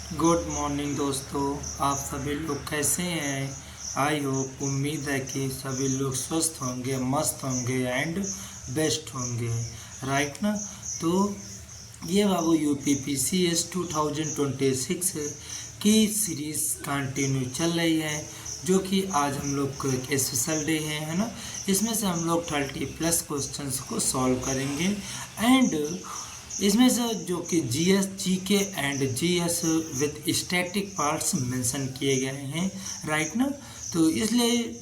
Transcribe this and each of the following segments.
Good morning दोस्तों। आप सभी लोग कैसे हैं? आई होप, उम्मीद है कि सभी लोग स्वस्थ होंगे, मस्त होंगे एंड बेस्ट होंगे, राइट ना। तो ये बाबू UPPCS 2026 की सीरीज़ कंटिन्यू चल रही है, जो कि आज हम लोग को एक स्पेशल डे है ना। इसमें से हम लोग 30+ क्वेश्चंस को सॉल्व करेंगे एंड इसमें से जो कि GK and GS with static parts mention किए गए हैं, राइट ना। तो इसलिए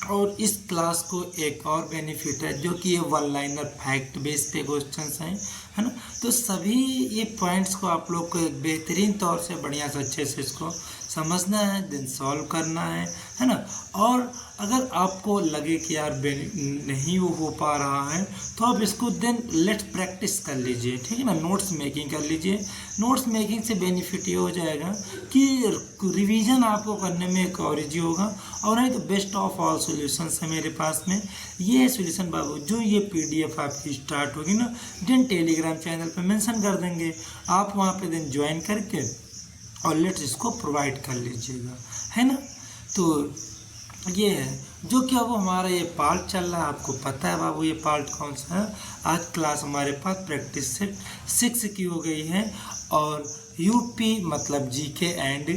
और इस क्लास को एक और बेनिफिट है, जो कि ये वन लाइनर फैक्ट बेस पे क्वेश्चंस हैं, है ना। तो सभी ये पॉइंट्स को आप लोग को एक बेहतरीन तौर से बढ़िया से अच्छे से इसको समझना है, देन सॉल्व करना है ना। और अगर आपको लगे कि यार नहीं वो हो पा रहा है, तो आप इसको देन लेट्स प्रैक्टिस कर लीजिए, ठीक है ना। नोट्स मेकिंग कर लीजिए। नोट्स मेकिंग से बेनिफिट ये हो जाएगा कि रिवीजन आपको करने में एक और ईजी होगा। और नहीं तो बेस्ट ऑफ ऑल सॉल्यूशंस है मेरे पास में। ये सॉल्यूशन बाबू जो ये PDF आपकी स्टार्ट होगी ना, देन टेलीग्राम चैनल पे मेंशन कर देंगे, आप वहाँ पे देन ज्वाइन करके और लेट्स इसको प्रोवाइड कर लीजिएगा, है ना। तो ये है जो कि अब हमारा ये पार्ट चल रहा है, आपको पता है बाबू ये पार्ट कौन सा है। आज क्लास हमारे पास प्रैक्टिस सेट 6 की हो गई है और UP मतलब GK and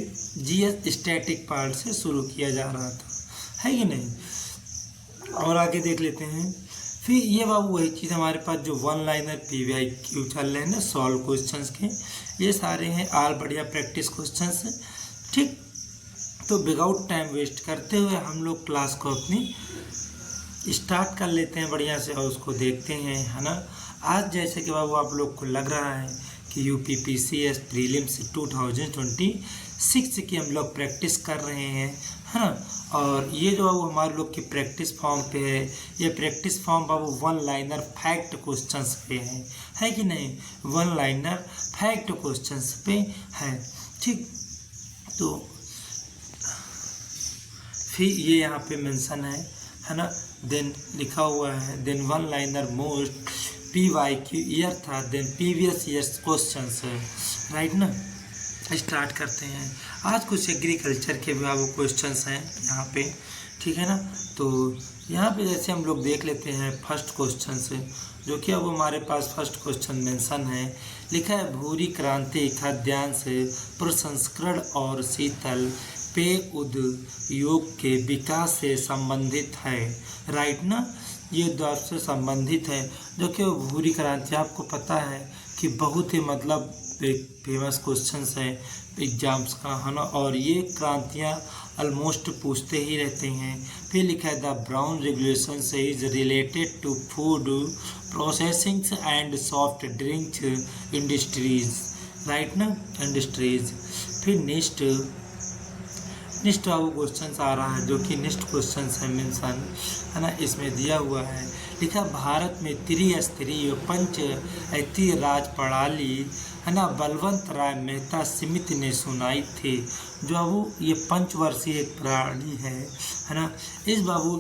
GS static part से शुरू किया जा रहा था, है कि नहीं। और आगे देख लेते हैं। फिर ये बाबू वही चीज़ हमारे पास जो वन लाइनर PVIQ चल रहे हैं ना, सॉल्व क्वेश्चंस के, ये सारे हैं आल बढ़िया प्रैक्टिस क्वेश्चंस, ठीक। तो विदाउट टाइम वेस्ट करते हुए हम लोग क्लास को अपनी स्टार्ट कर लेते हैं बढ़िया से और उसको देखते हैं, है ना। आज जैसे कि बाबू आप लोग को लग रहा है कि UPPCS प्रीलिम्स 2026 की हम लोग प्रैक्टिस कर रहे हैं, है ना। और ये जो बाबू हमारे लोग की प्रैक्टिस फॉर्म पे है, ये प्रैक्टिस फॉर्म बाबू वन लाइनर फैक्ट क्वेश्चंस पे है कि नहीं। वन लाइनर फैक्ट क्वेश्चंस पे है, ठीक। तो फिर ये यहाँ पे मेंशन है ना। देन लिखा हुआ है then one liner most PYQ year था, देन प्रीवियस ईयर्स क्वेश्चंस है, राइट ना। स्टार्ट करते हैं। आज कुछ एग्रीकल्चर के भी बाबू क्वेश्चंस हैं यहाँ पे, ठीक है ना। तो यहाँ पे जैसे हम लोग देख लेते हैं फर्स्ट क्वेश्चन से, जो कि अब हमारे पास फर्स्ट क्वेश्चन मेंशन है। लिखा है भूरी क्रांति खाद्यान्न से प्रसंस्करण और शीतल पेय उद्योग के विकास से संबंधित है, राइट ना। ये द्वार से संबंधित है, जो कि भूरी क्रांति आपको पता है कि बहुत ही मतलब एक फेमस क्वेश्चन है एग्जाम्स का, है ना। और ये क्रांतियाँ ऑलमोस्ट पूछते ही रहते हैं। फिर लिखा है द ब्राउन रेगुलेशन से is related to food processing and soft drink industries, right ना, इंडस्ट्रीज। फिर नेक्स्ट बाबू क्वेश्चन आ रहा है, जो कि नेक्स्ट क्वेश्चन है मेंशन, है ना। इसमें दिया हुआ है, लिखा भारत में त्रिस्तरीय पंचायती राज प्रणाली, है ना, बलवंत राय मेहता समिति ने सुनाई थी। जो बाबू ये पंचवर्षीय एक प्रणाली है ना। इस बाबू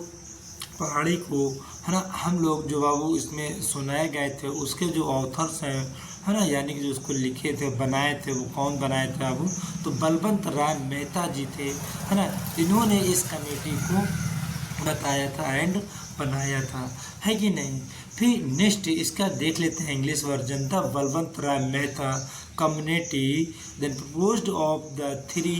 प्रणाली को, है ना, हम लोग जो बाबू इसमें सुनाए गए थे, उसके जो ऑथर्स हैं, है ना, यानी कि जो उसको लिखे थे, बनाए थे, वो कौन बनाए थे बाबू, तो बलवंत राय मेहता जी थे, है ना। इन्होंने इस कमेटी को बताया था एंड बनाया था, है कि नहीं। फिर नेक्स्ट इसका देख लेते हैं English version. The Balwant Rai Mehta community then proposed of the three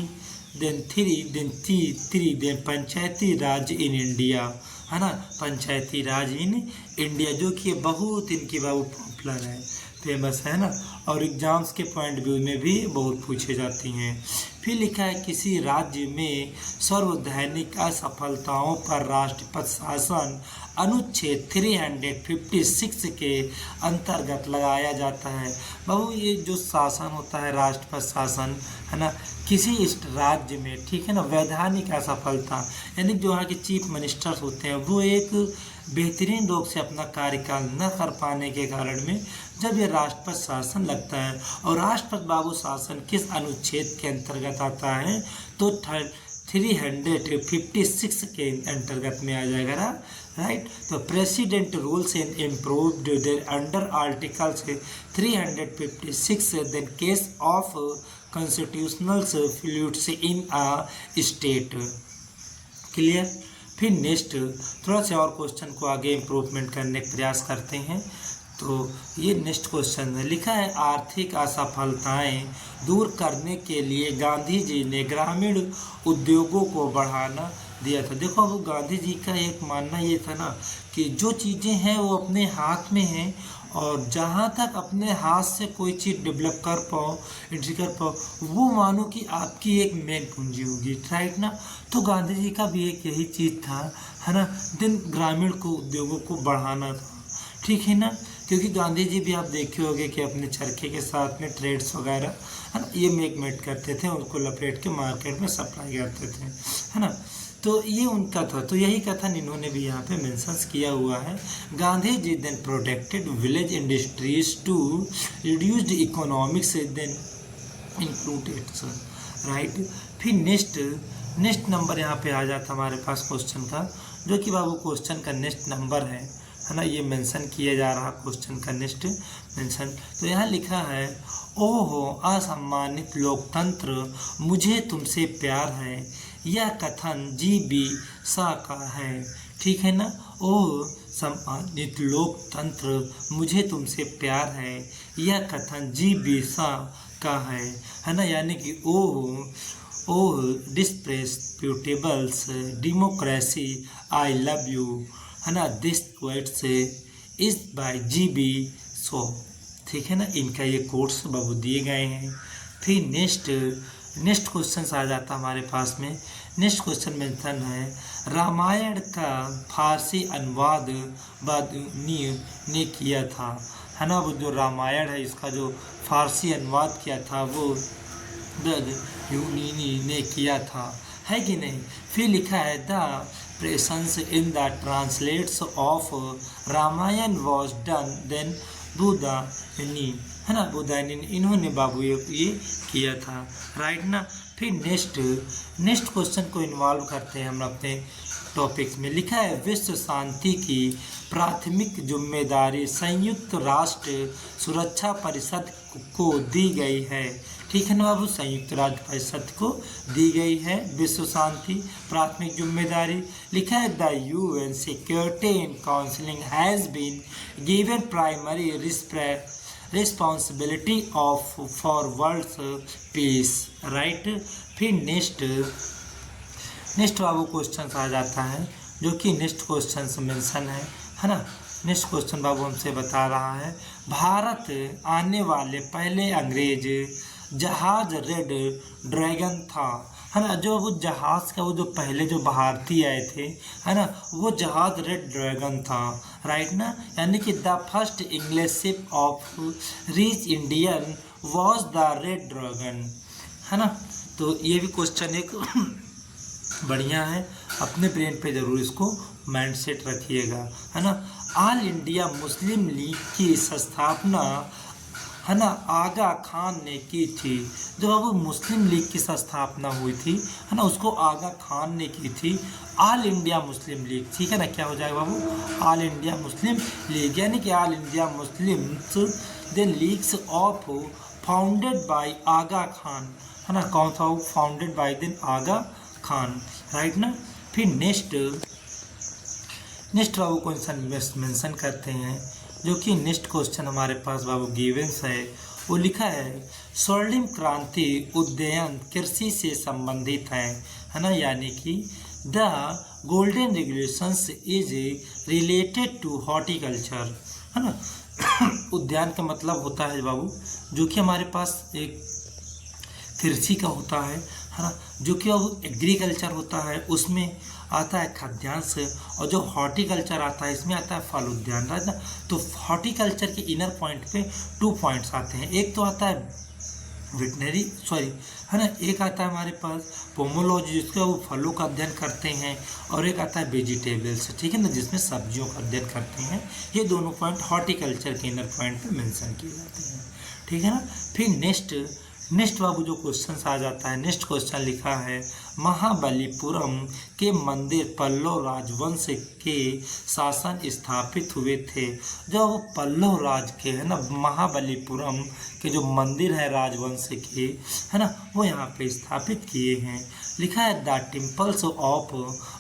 then Panchayati Raj in India, है ना, पंचायती राज इन इंडिया, जो कि बहुत इनकी बाबू पॉपुलर है, फेमस है ना। और एग्जाम्स के पॉइंट व्यू में भी बहुत पूछे जाती हैं। फिर लिखा है किसी राज्य में सर्वदैनिक असफलताओं पर राष्ट्रपति शासन अनुच्छेद 356 के अंतर्गत लगाया जाता है। बाबू ये जो शासन होता है राष्ट्रपति शासन, है ना, किसी इस राज्य में, ठीक है ना, वैधानिक असफलता यानी जो वहाँ के चीफ मिनिस्टर्स होते हैं वो एक बेहतरीन रूप से अपना कार्यकाल न कर पाने के कारण में जब ये राष्ट्रपति शासन लगता है, और राष्ट्रपति बाबू शासन किस अनुच्छेद के अंतर्गत आता है, तो 356 के अंतर्गत में आ जाएगा ना, राइट। तो president rules and improved there under articles 356 then case of constitutional fluids in a state. Clear. फिर नेक्स्ट थोड़ा सा और क्वेश्चन को आगे इम्प्रूवमेंट करने का प्रयास करते हैं। तो ये नेक्स्ट क्वेश्चन है, लिखा है आर्थिक असफलताएं दूर करने के लिए गांधी जी ने ग्रामीण उद्योगों को बढ़ाना दिया था। देखो अब गांधी जी का एक मानना ये था ना कि जो चीज़ें हैं वो अपने हाथ में हैं और जहाँ तक अपने हाथ से कोई चीज़ डेवलप कर पाओ, एंट्री कर पाओ, वो मानो कि आपकी एक मेन पूंजी होगी, राइट ना। तो गांधी जी का भी एक यही चीज़ था, है ना, दिन ग्रामीण को उद्योगों को बढ़ाना था, ठीक है ना। क्योंकि गांधी जी भी आप देखे होंगे कि अपने चरखे के साथ में ट्रेड्स वगैरह, है ना, ये मेक करते थे, उसको लपेट के मार्केट में सप्लाई करते थे, है ना। तो ये उनका था। तो यही कथन इन्होंने भी यहाँ पे मेंशंस किया हुआ है। Gandhi ji then protected village industries to reduced economics then included, right. फिर नेक्स्ट नंबर यहाँ पे आ जाता हमारे पास क्वेश्चन का, जो कि बाबू क्वेश्चन का नेक्स्ट नंबर है ना, ये मेंशन किया जा रहा क्वेश्चन का नेक्स्ट मेंशन। तो यहाँ लिखा है, ओहो असम्मानित लोकतंत्र मुझे तुमसे प्यार है, यह कथन जी.बी. सा का है, ठीक है ना। ओह सम्मानित लोकतंत्र मुझे तुमसे प्यार है, यह कथन जी.बी. सा का है ना। यानी कि oh disputables democracy I love you, है ना, this quotes is by GB. So, ठीक है ना। इनका ये कोट्स बाबू दिए गए हैं। फिर नेक्स्ट क्वेश्चन आ जाता हमारे पास में। नेक्स्ट क्वेश्चन मेंशन है, रामायण का फारसी अनुवाद बदयूनी ने किया था, है ना। वो जो रामायण है इसका जो फारसी अनुवाद किया था वो बदयूनी ने किया था, है कि नहीं। फिर लिखा है, the presence in the translates of Ramayan was done then Budhayani, है ना, बुधायनी इन्होंने बाबू ये किया था, राइट ना। फिर नेक्स्ट क्वेश्चन को इन्वॉल्व करते हैं हम अपने टॉपिक्स में। लिखा है, विश्व शांति की प्राथमिक जिम्मेदारी संयुक्त राष्ट्र सुरक्षा परिषद को दी गई है, ठीक है ना बाबू। संयुक्त राष्ट्र परिषद को दी गई है विश्व शांति प्राथमिक जिम्मेदारी। लिखा है, the UN security and counselling has been given primary responsibility of for world peace, right. फिर नेक्स्ट बाबू क्वेश्चन आ जाता है, जो कि नेक्स्ट क्वेश्चन मेंशन है ना। नेक्स्ट क्वेश्चन बाबू हमसे बता रहा है, भारत आने वाले पहले अंग्रेज जहाज रेड ड्रैगन था, है ना। जो वो जहाज़ का वो जो पहले जो भारतीय आए थे, है ना, वो जहाज़ रेड ड्रैगन था, राइट ना। यानी कि the first English ship of reach Indian was the red dragon, है ना। तो ये भी क्वेश्चन एक बढ़िया है, अपने ब्रेन पे जरूर इसको माइंड सेट रखिएगा, है ना। ऑल इंडिया मुस्लिम लीग की स्थापना, है ना, आगा खान ने की थी। जब अब मुस्लिम लीग की स्थापना हुई थी, है ना, उसको आगा खान ने की थी। ऑल इंडिया मुस्लिम लीग, ठीक है ना, क्या हो जाएगा बाबू, ऑल इंडिया मुस्लिम लीग, यानी कि all India Muslims then leagues of founded by Aga Khan, है ना। कौन था वो, founded by then Aga Khan, right ना। फिर नेक्स्ट बाबू क्वेश्चन मेंशन करते हैं, जो कि नेक्स्ट क्वेश्चन हमारे पास बाबू गिवेंस है। वो लिखा है, स्वर्णिम क्रांति उद्ययन कृषि से संबंधित है ना। यानी कि the golden regulations is related to horticulture, है ना। उद्यान का मतलब होता है बाबू जो कि हमारे पास एक कृषि का होता है ना, जो कि अब एग्रीकल्चर होता है उसमें आता है खाद्यांश, और जो हॉर्टिकल्चर आता है इसमें आता है फल उद्यान, राइट ना। तो हॉर्टिकल्चर के इनर पॉइंट पे 2 पॉइंट्स आते हैं। एक तो आता है वेटनरी है ना, एक आता है हमारे पास पोमोलॉजी जिसका वो फलों का अध्ययन करते हैं, और एक आता है वेजिटेबल्स, ठीक है ना, जिसमें सब्जियों का अध्ययन करते हैं। ये दोनों पॉइंट हॉर्टिकल्चर के इनर पॉइंट पे मेंशन किए जाते हैं, ठीक है ना। फिर नेक्स्ट बाबू जो क्वेश्चन आ जाता है, नेक्स्ट क्वेश्चन लिखा है, महाबलीपुरम के मंदिर पल्लव राजवंश के शासन स्थापित हुए थे। जो पल्लव राज के है ना, महाबलीपुरम के जो मंदिर है राजवंश के, है ना, वो यहाँ पे स्थापित किए हैं। लिखा है the temples of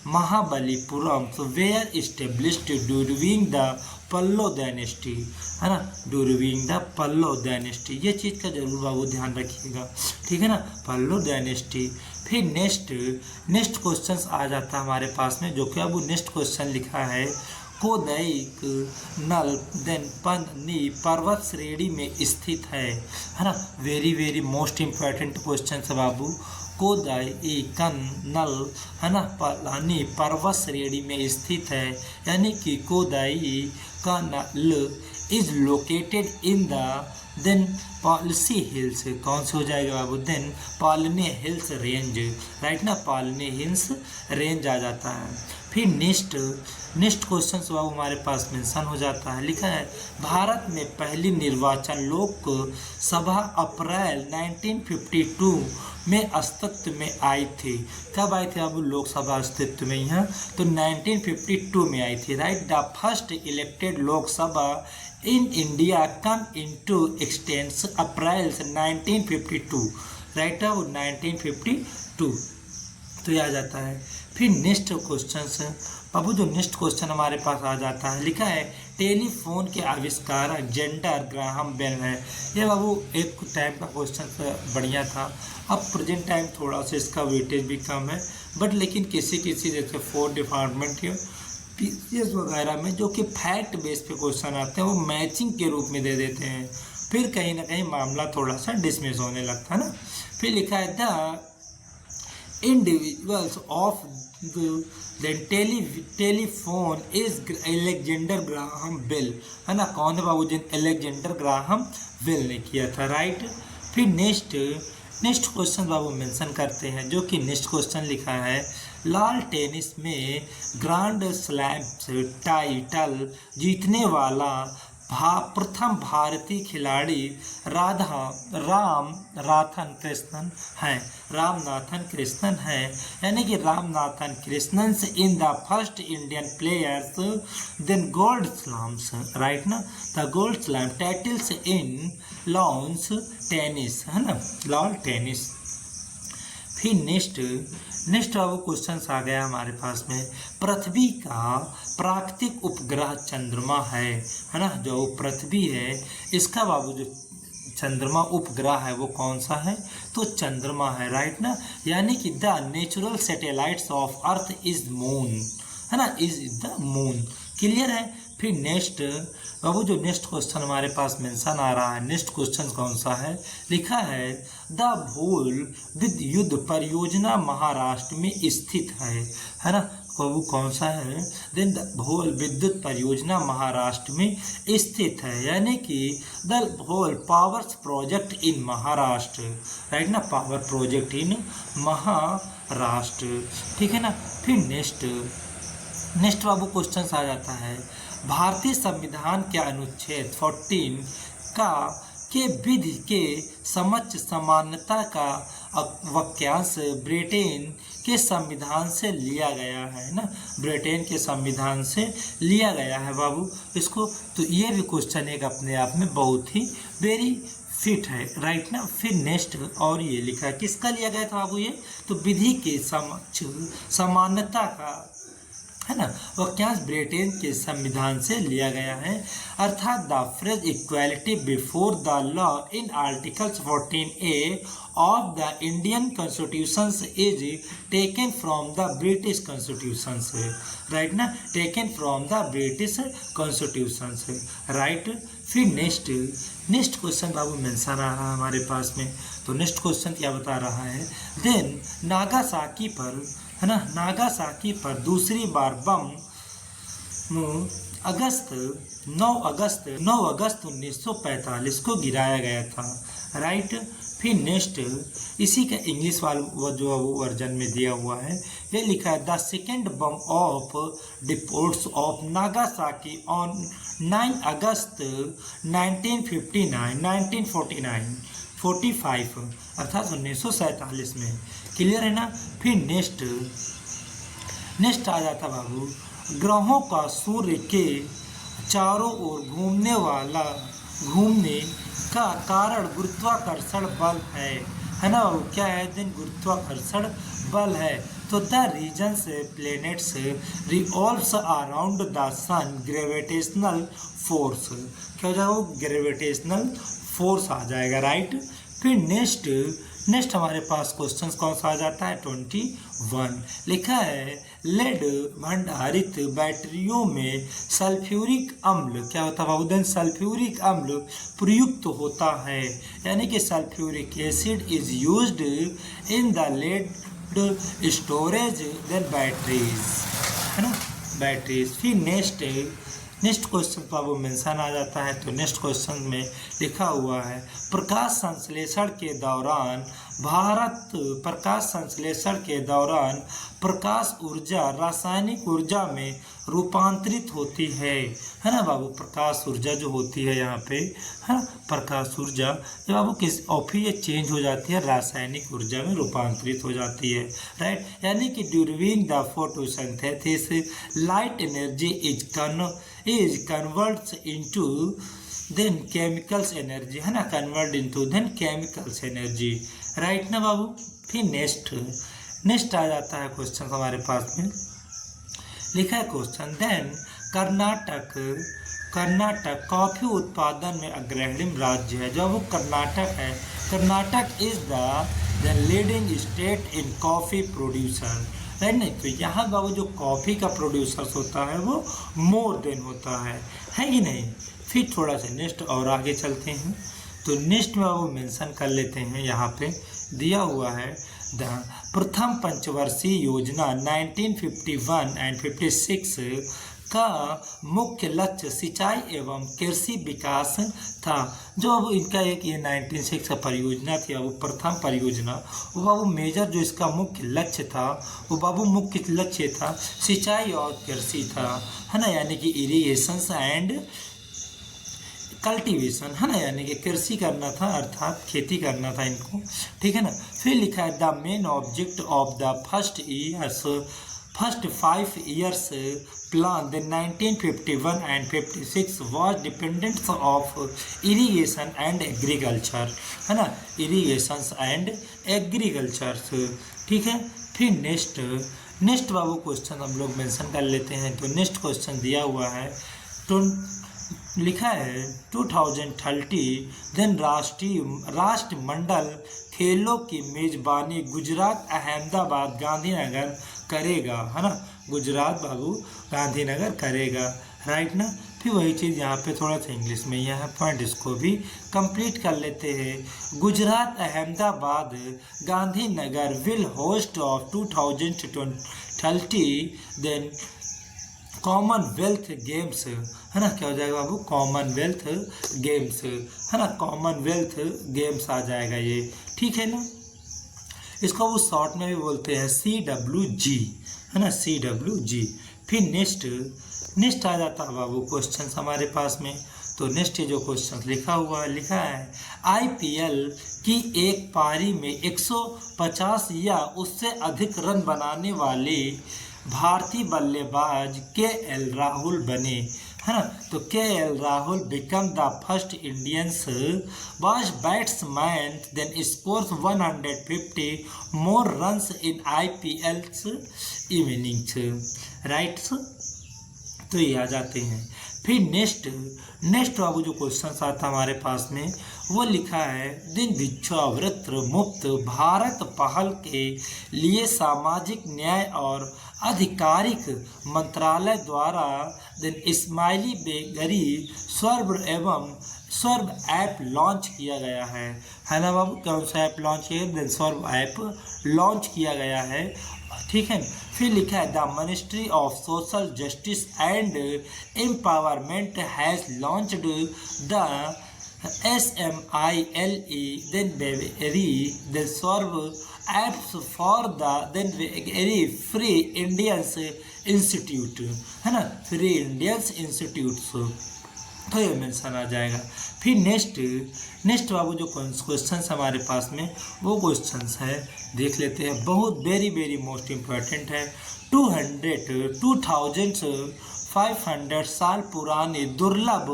Mahabalipuram were established during the Pallava dynasty, है ना, ड्यूरिंग द पल्लव डायनेस्टी। ये चीज़ का जरूर बाबू ध्यान रखिएगा, ठीक है ना, पल्लव डायनेस्टी। फिर नेक्स्ट क्वेश्चन आ जाता है हमारे पास में, जो कि अब नेक्स्ट क्वेश्चन लिखा है कोदैक नल देन पन्नी पर्वत श्रेणी में स्थित है ना। वेरी मोस्ट इम्पोर्टेंट क्वेश्चन है बाबू। कोदैकन नल, है ना, पलानी पर्वत श्रेणी में स्थित है, यानी कि Kodaikanal is located in the then Palani hills. कौन से हो जाएगा बाबू? Then Palani hills range, right ना, पालने हिल्स रेंज आ जाता है। फिर नेक्स्ट क्वेश्चन बाबू हमारे पास मेंशन हो जाता है। लिखा है भारत में पहली निर्वाचन लोक सभा अप्रैल 1952 में अस्तित्व में आई थी। कब आई थी बाबू लोकसभा अस्तित्व में? यहाँ तो 1952 में आई थी, right. The first elected Lok Sabha in India come into expanse April 1952, right, अब 1952 तो ये आ जाता है। फिर नेक्स्ट क्वेश्चन बाबू, जो नेक्स्ट क्वेश्चन हमारे पास आ जाता है, लिखा है टेलीफोन के आविष्कारक जेंडर ग्राहम बेल है। ये बाबू एक टाइम का क्वेश्चन बढ़िया था, अब प्रेजेंट टाइम थोड़ा सा इसका वेटेज भी कम है, बट लेकिन किसी जैसे 4 डिपार्टमेंट या पीसीएस वगैरह में जो कि फैक्ट बेस पे क्वेश्चन आते हैं वो मैचिंग के रूप में दे देते हैं, फिर कहीं ना कहीं मामला थोड़ा सा डिसमिस होने लगता है ना। फिर लिखा है the individuals of the telephone is Alexander Graham Bell, है ना। कौन है बाबू? जिन अलेक्जेंडर ग्राहम बेल ने किया था, राइट। फिर नेक्स्ट क्वेश्चन बाबू मेंशन करते हैं, जो कि नेक्स्ट क्वेश्चन लिखा है लाल टेनिस में ग्रैंड स्लैम टाइटल जीतने वाला प्रथम भारतीय खिलाड़ी रामनाथन कृष्णन है, यानी कि रामनाथन कृष्णन से in the first Indian players then gold slams, right ना, the gold slam titles in lawns tennis, है ना, लॉन टेनिस। फिर नेक्स्ट अब क्वेश्चन आ गया हमारे पास में, पृथ्वी का प्राकृतिक उपग्रह चंद्रमा है ना। जो पृथ्वी है इसका बाबू जो चंद्रमा उपग्रह है वो कौन सा है? तो चंद्रमा है, राइट ना, यानी कि the natural satellites of earth is moon, है ना, इज द मून, क्लियर है। फिर नेक्स्ट बाबू जो नेक्स्ट क्वेश्चन हमारे पास मेंशन आ रहा है, नेक्स्ट क्वेश्चन कौन सा है? लिखा है द भूल विद्युत परियोजना महाराष्ट्र में स्थित है ना। बाबू कौन सा है? देन द भोल विद्युत परियोजना महाराष्ट्र में स्थित है, यानी कि द भोल powers project in Maharashtra, right ना, पावर प्रोजेक्ट इन महाराष्ट्र, ठीक है ना। फिर नेक्स्ट बाबू क्वेश्चन आ जाता है, भारतीय संविधान के अनुच्छेद 14 के विधि के समक्ष समानता का वाक्यांश ब्रिटेन के संविधान से लिया गया है ना, ब्रिटेन के संविधान से लिया गया है बाबू इसको। तो ये भी क्वेश्चन एक अपने आप में बहुत ही वेरी फिट है, राइट ना। फिर नेक्स्ट और ये लिखा है किसका लिया गया था बाबू? ये तो विधि के समक्ष समानता का, है ना, वाक्यांश ब्रिटेन के संविधान से लिया गया है, अर्थात the phrase equality before the law in articles 14A of the Indian constitution is taken from the British constitution, right ना, taken from the British constitution, right. फिर नेक्स्ट क्वेश्चन बाबू मेंशन आ रहा है हमारे पास में, तो नेक्स्ट क्वेश्चन क्या बता रहा है? देन नागासाकी पर, है ना, नागासाकी पर दूसरी बार बम 9 अगस्त 1945 को गिराया गया था, राइट। फिर नेक्स्ट इसी का इंग्लिश वाला जो वर्जन में दिया हुआ है, ये लिखा है the second bomb of deports of Nagasaki on 9 अगस्त 1945 अर्थात 1947 में। क्लियर है ना। फिर नेक्स्ट आ जाता बाबू, ग्रहों का सूर्य के चारों ओर घूमने का कारण गुरुत्वाकर्षण बल है ना बाबू। क्या है दिन? गुरुत्वाकर्षण बल है। तो the reasons planets revolves around the sun gravitational force. क्या हो जाएगा? ग्रेविटेशनल फोर्स आ जाएगा, राइट। फिर नेक्स्ट हमारे पास क्वेश्चन कौन सा आ जाता है? 21 लिखा है, लेड भंडारित बैटरियों में सल्फ्यूरिक अम्ल क्या होता है बाबू? सल्फ्यूरिक अम्ल प्रयुक्त होता है, यानी कि sulphuric acid is used in the lead storage then batteries, है ना, बैटरीज। फिर नेक्स्ट क्वेश्चन बाबू मेंशन आ जाता है। तो नेक्स्ट क्वेश्चन में लिखा हुआ है, प्रकाश संश्लेषण के दौरान प्रकाश ऊर्जा रासायनिक ऊर्जा में रूपांतरित होती है ना बाबू। प्रकाश ऊर्जा जो होती है यहाँ पे, है ना, प्रकाश ऊर्जा जब बाबू किस ये चेंज हो जाती है, रासायनिक ऊर्जा में रूपांतरित हो जाती है, राइट। यानी कि during the photosynthesis light energy is converts into then chemicals energy, है ना, convert into then chemicals energy, right ना बाबू। फिर नेक्स्ट आ जाता है क्वेश्चन हमारे पास में लिखा है क्वेश्चन, देन कर्नाटक कॉफी उत्पादन में अग्रणी राज्य है। जो वो कर्नाटक है, Karnataka is the leading state in coffee producer, right. नहीं तो यहाँ बाबू जो कॉफ़ी का प्रोड्यूसर्स होता है वो मोर देन होता है कि नहीं। फिर थोड़ा सा नेक्स्ट और आगे चलते हैं। तो नेक्स्ट में बाबू मेंशन कर लेते हैं, यहाँ पे दिया हुआ है प्रथम पंचवर्षीय योजना 1951 एंड 56 का मुख्य लक्ष्य सिंचाई एवं कृषि विकास था। जो अब इनका एक ये 1996 का परियोजना थी, वो प्रथम परियोजना, वो बाबू मेजर जो इसका मुख्य लक्ष्य था, वो बाबू मुख्य लक्ष्य था सिंचाई और कृषि था, है ना, यानी कि इरिगेशन एंड कल्टीवेशन, है ना, यानी कि कृषि करना था, अर्थात खेती करना था इनको, ठीक है ना। फिर लिखा है the main object of the first 5 years plan the 1951 and 56 was dependent of irrigation and agriculture, है ना, irrigation and agriculture, ठीक है। फिर नेक्स्ट बाबू क्वेश्चन हम लोग मेंशन कर लेते हैं। तो नेक्स्ट क्वेश्चन दिया हुआ है, तो लिखा है 2030 देन राष्ट्रमंडल खेलों की मेजबानी गुजरात अहमदाबाद गांधीनगर करेगा, है ना, गुजरात बाबू गांधीनगर करेगा, राइट ना। फिर वही चीज़ यहाँ पे थोड़ा सा इंग्लिश में यहाँ पॉइंट इसको भी कंप्लीट कर लेते हैं। Gujarat Ahmedabad Gandhinagar will host of 2030 then commonwealth games, है ना, क्या हो जाएगा बाबू? कॉमनवेल्थ गेम्स, है ना, कॉमनवेल्थ गेम्स आ जाएगा ये, ठीक है ना। इसको वो शॉर्ट में भी बोलते हैं CWG, है ना, CWG। फिर नेक्स्ट आ जाता है बाबू क्वेश्चन हमारे पास में। तो नेक्स्ट जो क्वेश्चन लिखा है IPL की एक पारी में 150 या उससे अधिक रन बनाने वाले भारतीय बल्लेबाज KL राहुल बने, है ना। तो KL Rahul become the first Indians was batsman then scores 150 more runs in IPL's innings, right. तो ये आ जाते हैं। फिर नेक्स्ट बाबू जो क्वेश्चन आता हमारे पास में वो लिखा है दिन भिक्षावृत्ति मुक्त भारत पहल के लिए सामाजिक न्याय और आधिकारिक मंत्रालय द्वारा दिन स्माइली बेगरी स्वर्भ ऐप लॉन्च किया गया है ना बाबू। कौन सा ऐप लॉन्च किया? दिन स्वर्भ ऐप लॉन्च किया गया है, ठीक है। फिर लिखा है the ministry of social justice and empowerment has launched the SMILE then very the serve apps for the then very free Indians institute, है ना, फ्री इंडियंस इंस्टीट्यूट, तो ये मेंशन आ जाएगा। फिर नेक्स्ट बाबू जो क्वेश्चन हमारे पास में वो क्वेश्चन है, देख लेते हैं। बहुत वेरी मोस्ट इम्पोर्टेंट है। 2500 साल पुराने दुर्लभ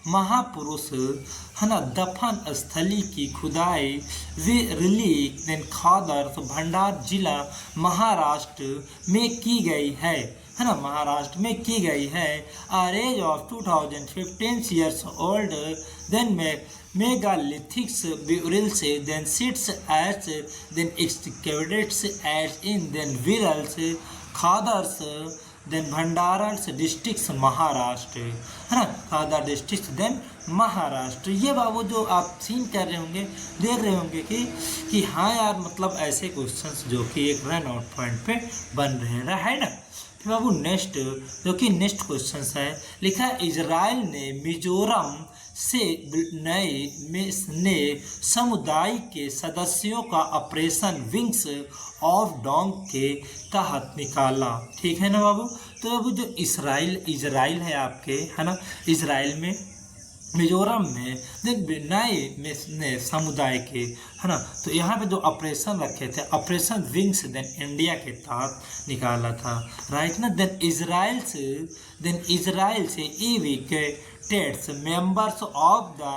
महापुरुष है ना दफन स्थली की खुदाई वे रिलीक देन खादर भंडार जिला महाराष्ट्र में की गई है ना, महाराष्ट्र में की गई है। Age of 2015 years old then megalithics burials then sits as then excavates as in then virals खादर्स देन भंडारस डिस्ट्रिक्ट महाराष्ट्र है ना, खादर डिस्ट्रिक्ट देन महाराष्ट्र। ये बाबू जो आप सीन कर रहे होंगे, देख रहे होंगे कि हाँ यार मतलब ऐसे क्वेश्चंस जो कि एक रन आउट पॉइंट पे बन रहे है ना। फिर बाबू नेक्स्ट जो कि नेक्स्ट क्वेश्चन है, लिखा इजराइल ने मिजोरम से नए समुदाय के सदस्यों का ऑपरेशन विंग्स ऑफ डोंग के तहत निकाला। ठीक है ना बाबू। तो बाबू जो इजराइल है आपके है ना, इजराइल में मिजोरम में नए समुदाय के है ना, तो यहाँ पे जो ऑपरेशन रखे थे ऑपरेशन विंग्स देन इंडिया के तहत निकाला था, राइट ना। देन इजराइल से evacuated members of the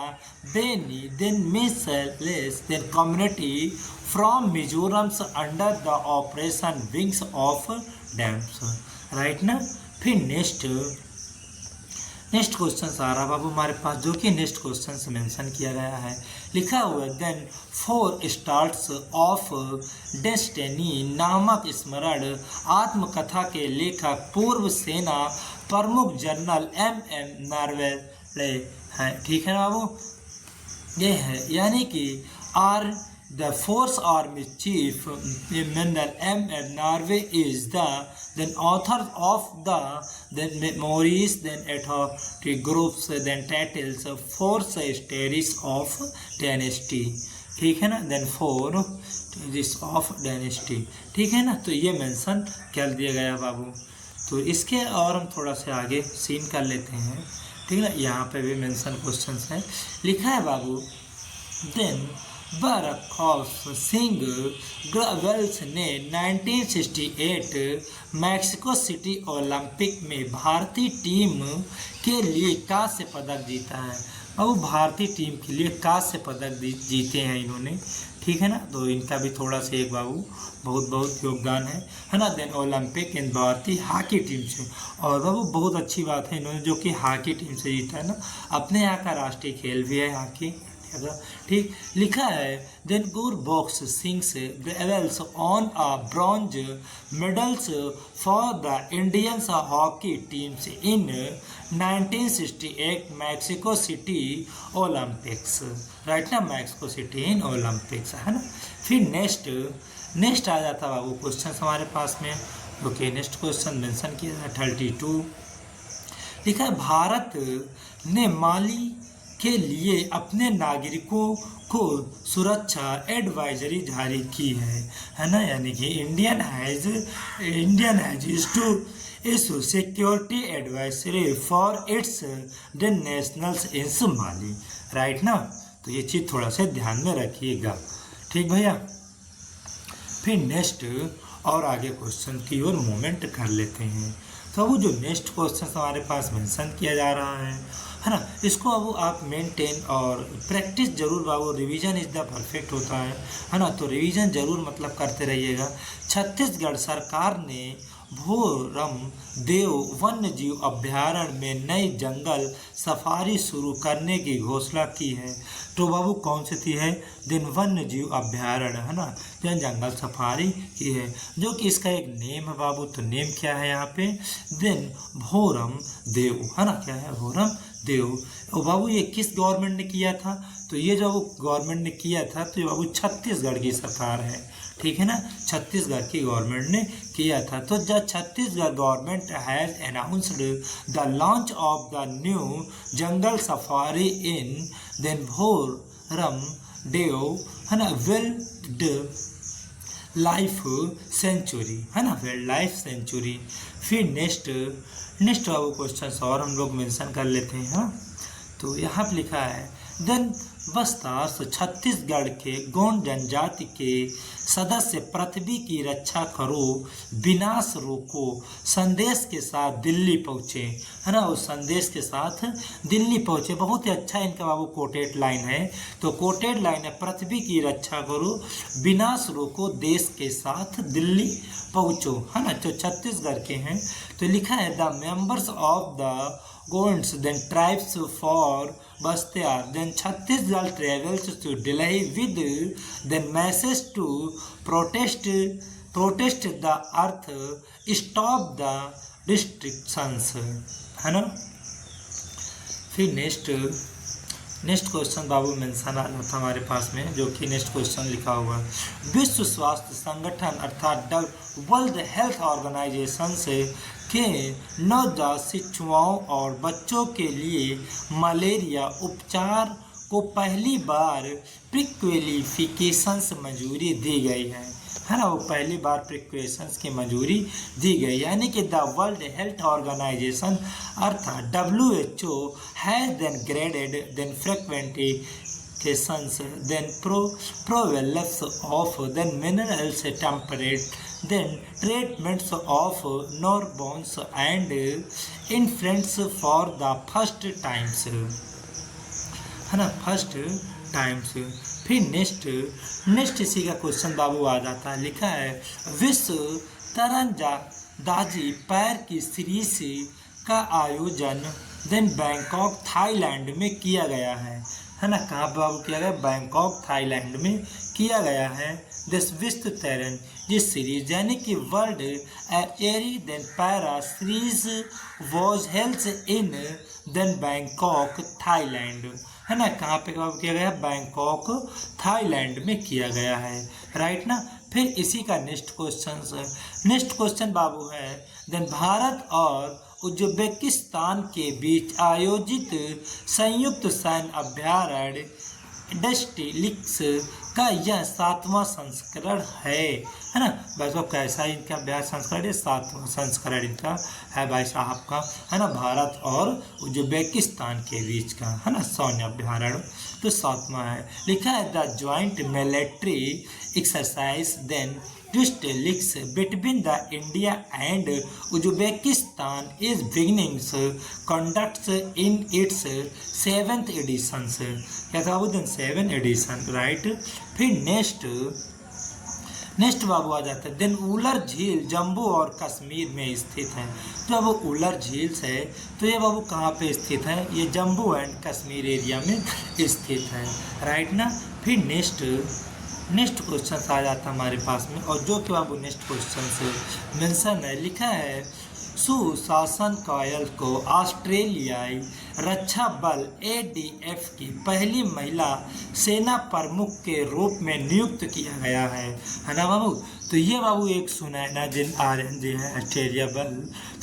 Beni then Missiles then community from Mizoram under the operation wings of dams, right ना। फिर नेक्स्ट क्वेश्चन आ रहा बाबू हमारे पास, जो कि नेक्स्ट क्वेश्चन से मेंशन किया गया है। लिखा हुआ देन 4 स्टार्स ऑफ डेस्टिनी नामक स्मरण आत्मकथा के लेखक पूर्व सेना प्रमुख जनरल M.M. नारवणे हैं। ठीक है ना बाबू, ये है यानी कि are the force army chief general M.M. Naravane is the then author of the then memoirs then authority groups then titles four stories of dynasty। ठीक है ना, then four stories of dynasty। ठीक है ना, तो ये मेंशन कर दिया गया बाबू। तो इसके और हम थोड़ा सा आगे सीन कर लेते हैं। ठीक है ना, यहाँ पे भी मेंशन क्वेश्चन है। लिखा है बाबू देन बरखौफ सिंह ग्रेवेल्स ने 1968 मैक्सिको सिटी ओलंपिक में भारतीय टीम के लिए कांस्य पदक जीता है। अब वो भारतीय टीम के लिए कांस्य पदक जीते हैं इन्होंने। ठीक है ना, तो इनका भी थोड़ा सा एक बाबू बहुत योगदान है ना। देन ओलंपिक इन भारतीय हॉकी टीम से, और बाबू बहुत अच्छी बात है इन्होंने जो कि हॉकी टीम से जीता है ना। अपने यहाँ का राष्ट्रीय खेल भी है हॉकी। ठीक लिखा है देन गुर बॉक्स सिंग्स ग्रेवेल्स on a bronze medals for the Indian hockey teams in 1968 Mexico City Olympics, right ना, मैक्सिको सिटी इन ओलंपिक्स है ना। फिर नेक्स्ट आ जाता बाबू क्वेश्चन हमारे पास में। ओके, नेक्स्ट क्वेश्चन मेंशन किया है 32। लिखा है भारत ने माली के लिए अपने नागरिकों को सुरक्षा एडवाइजरी जारी की है ना, यानी कि Indian has to issue security advisory for its the nationals in Mali, right ना। तो ये चीज़ थोड़ा सा ध्यान में रखिएगा, ठीक भैया। फिर नेक्स्ट और आगे क्वेश्चन की ओर मूवमेंट कर लेते हैं। तो वो जो नेक्स्ट क्वेश्चन हमारे पास मेंशन किया जा रहा है ना, इसको अब आप मेंटेन और प्रैक्टिस जरूर बाबू, रिवीजन इज द परफेक्ट होता है ना। तो रिवीजन जरूर मतलब करते रहिएगा। छत्तीसगढ़ सरकार ने भोरम देव वन्य जीव अभ्यारण्य में नई जंगल सफारी शुरू करने की घोषणा की है। तो बाबू कौन सी थी है, दिन वन्य जीव अभ्यारण्य है ना, जंगल सफारी की है, जो कि इसका एक नेम है बाबू। तो नेम क्या है यहाँ पे, दिन भोरम देव है ना, क्या है भोरम देव। और बाबू ये किस गवर्नमेंट ने किया था, तो ये जो गवर्नमेंट ने किया था तो ये बाबू छत्तीसगढ़ की सरकार है, ठीक है ना, छत्तीसगढ़ की गवर्नमेंट ने किया था। तो जब Chhattisgarh government has announced the launch of the new jungle safari in then Bhoram Dev है ना वाइल्ड लाइफ सेंचुरी है ना, वाइल्ड लाइफ सेंचुरी। फिर नेक्स्ट बाबू क्वेश्चन और हम लोग मेंशन कर लेते हैं। हाँ, तो यहाँ पे लिखा है देन बस्तास छत्तीसगढ़ के गोंड जनजाति के सदस्य पृथ्वी की रक्षा करो, विनाश रोको संदेश के साथ दिल्ली पहुँचे, है ना। उस संदेश के साथ दिल्ली पहुँचे। बहुत ही अच्छा इनका बाबू कोटेड लाइन है। तो कोटेड लाइन है पृथ्वी की रक्षा करो, विनाश रोको, देश के साथ दिल्ली पहुँचो, है ना। जो छत्तीसगढ़ के हैं तो लिखा है the members of the Gonds then tribes for Bastar, then Chhattisgarh travels to Delhi with then message to protest the earth, stop the restrictions, है ना। फिर नेक्स्ट क्वेश्चन बाबू मेंशन आ था हमारे पास में, जो कि नेक्स्ट क्वेश्चन लिखा हुआ विश्व स्वास्थ्य संगठन अर्थात वर्ल्ड हेल्थ ऑर्गेनाइजेशन से के नवजात शिशुओं और बच्चों के लिए मलेरिया उपचार को पहली बार प्रिक्वेलिफिकेशंस मंजूरी दी गई है ना। वो पहली बार प्रिक्वेशंस की मंजूरी दी गई, यानी कि द वर्ल्ड हेल्थ ऑर्गेनाइजेशन अर्थात WHO has then graded then frequentations then prevalence of then minerals temperate then treatments of newborns and infants for the first times, है ना, फर्स्ट टाइम्स। फिर नेक्स्ट इसी का क्वेश्चन बाबू आ जाता है। लिखा है विश्व तीरंदाजी पैर की सीरीज का आयोजन देन बैंकॉक थाईलैंड में किया गया है ना। कहाँ पर बाबू किया गया? बैंकॉक थाईलैंड में किया गया है। दिस विश्व तीरंदाजी सीरीज यानी कि वर्ल्ड एरी then para series was held in then Bangkok Thailand, है ना। कहाँ पे बाबू किया गया? बैंकॉक थाईलैंड में किया गया है, राइट ना। फिर इसी का नेक्स्ट क्वेश्चन बाबू है देन भारत और उज्बेकिस्तान के बीच आयोजित संयुक्त सैन्य अभ्यारण्य डस्टिलिक्स का यह 7वां संस्करण है ना। भाई साहब कैसा इनका अभ्यास संस्करण है? 7वां संस्करण इनका है भाई साहब का, है ना। भारत और उज्बेकिस्तान के बीच का, है ना, सैन्य अभ्यारण्य तो 7वां है। लिखा है the joint military exercise then Dustliks between the India and Uzbekistan is beginning conducts in its 7th edition, क्या था वो दिन 7th एडिशन, राइट। फिर नेक्स्ट बाबू आ जाता है देन उलर झील जम्मू और कश्मीर में स्थित है। तो अब उलर झील है तो ये बाबू कहाँ पे स्थित है? ये जम्मू एंड कश्मीर एरिया में स्थित है, राइट ना। फिर नेक्स्ट क्वेश्चन आ जाता है हमारे पास में, और जो कि बाबू नेक्स्ट क्वेश्चन से मेंशन है। लिखा है सुशासन कायल को ऑस्ट्रेलियाई रक्षा बल ADF की पहली महिला सेना प्रमुख के रूप में नियुक्त किया गया है ना बाबू। तो ये बाबू एक सुनैना जिन आर्यन जी हैं ऑस्ट्रेलिया बल,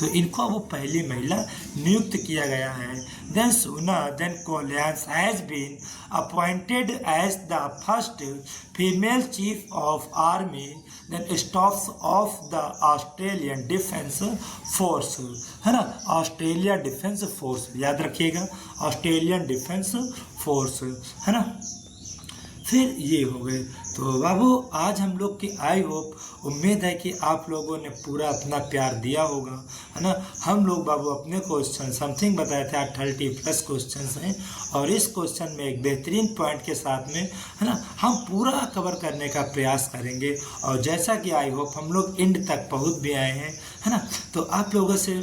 तो इनको वो पहली महिला नियुक्त किया गया है। देन सुना then Collins has been appointed as the first female chief of army then staff of the Australian defence force, है ना। ऑस्ट्रेलिया डिफेंस फोर्स याद रखिएगा, ऑस्ट्रेलियन डिफेंस फोर्स, है ना। फिर ये हो गए। तो बाबू आज हम लोग की आई होप उम्मीद है कि आप लोगों ने पूरा अपना प्यार दिया होगा, है ना। हम लोग बाबू अपने क्वेश्चन समथिंग बताए थे 30+ क्वेश्चन हैं, और इस क्वेश्चन में एक बेहतरीन पॉइंट के साथ में, है ना, हम पूरा कवर करने का प्रयास करेंगे। और जैसा कि आई होप हम लोग एंड तक पहुँच भी आए हैं, है ना। तो आप लोगों से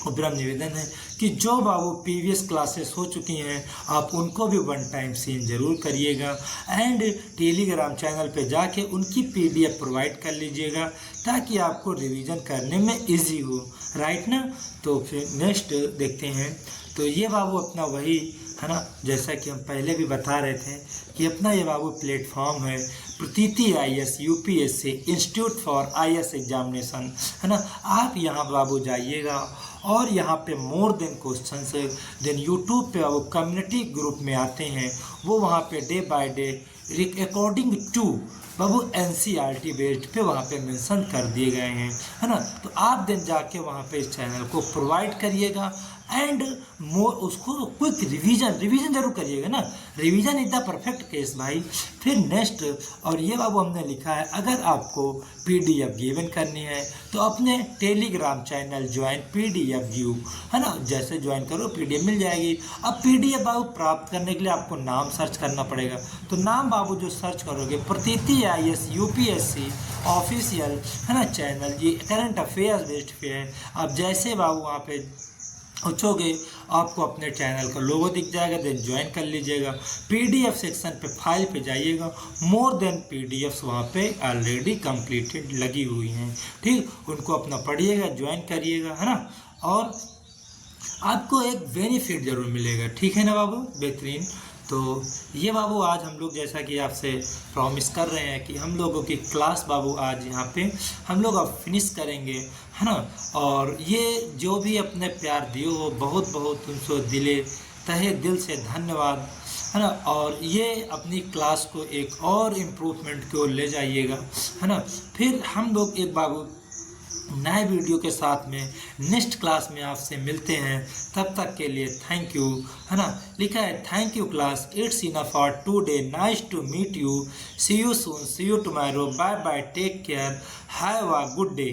विनम्र निवेदन है कि जो बाबू प्रीवियस क्लासेस हो चुकी हैं आप उनको भी 1 टाइम सीन ज़रूर करिएगा, एंड टेलीग्राम चैनल पे जाके उनकी PDF प्रोवाइड कर लीजिएगा ताकि आपको रिवीजन करने में इजी हो, राइट ना। तो फिर नेक्स्ट देखते हैं। तो ये बाबू अपना वही, है ना, जैसा कि हम पहले भी बता रहे थे कि अपना ये बाबू प्लेटफॉर्म है प्रतीति IAS UPSC institute for IAS examination, है ना। आप यहाँ बाबू जाइएगा और यहाँ पे मोर देन क्वेश्चन से देन यूट्यूब पे वो कम्युनिटी ग्रुप में आते हैं, वो वहाँ पे day by day according to बाबू NCERT बेस्ड पे वहाँ पे मेंशन कर दिए गए हैं, है ना। तो आप दिन जाके वहाँ पे इस चैनल को प्रोवाइड करिएगा एंड मोर उसको क्विक रिवीजन जरूर करिएगा ना, revision is the perfect case भाई। फिर नेक्स्ट, और ये बाबू हमने लिखा है, अगर आपको PDF गिवन करनी है तो अपने Telegram channel join PDF view, है ना, जैसे ज्वाइन करो PDF मिल जाएगी। अब PDF बाबू प्राप्त करने के लिए आपको नाम सर्च करना पड़ेगा, तो नाम बाबू जो सर्च करोगे प्रतीति IAS UPSC ऑफिशियल, है ना चैनल, ये करंट अफेयर्स बेस्ड पे है। आप जैसे बाबू वहाँ पे पूछोगे आपको अपने चैनल का लोगो दिख जाएगा, देन ज्वाइन कर लीजिएगा। PDF सेक्शन पे फाइल पे जाइएगा, मोर देन PDFs वहाँ पे ऑलरेडी कंप्लीटेड लगी हुई हैं, ठीक, उनको अपना पढ़िएगा, ज्वाइन करिएगा, है ना, और आपको एक बेनिफिट जरूर मिलेगा, ठीक है ना बाबू, बेहतरीन। तो ये बाबू आज हम लोग जैसा कि आपसे प्रॉमिस कर रहे हैं कि हम लोगों की क्लास बाबू आज यहाँ पे हम लोग अब फिनिश करेंगे, है ना, और ये जो भी अपने प्यार दिए हो बहुत बहुत उनको तहे दिल से धन्यवाद, है ना, और ये अपनी क्लास को एक और इम्प्रूवमेंट की ओर ले जाइएगा, है ना। फिर हम लोग एक बाबू नए वीडियो के साथ में नेक्स्ट क्लास में आपसे मिलते हैं, तब तक के लिए थैंक यू, है ना, लिखा है thank you class, it's enough for today, nice to meet you, see you soon, see you tomorrow, bye bye, take care, have a good day.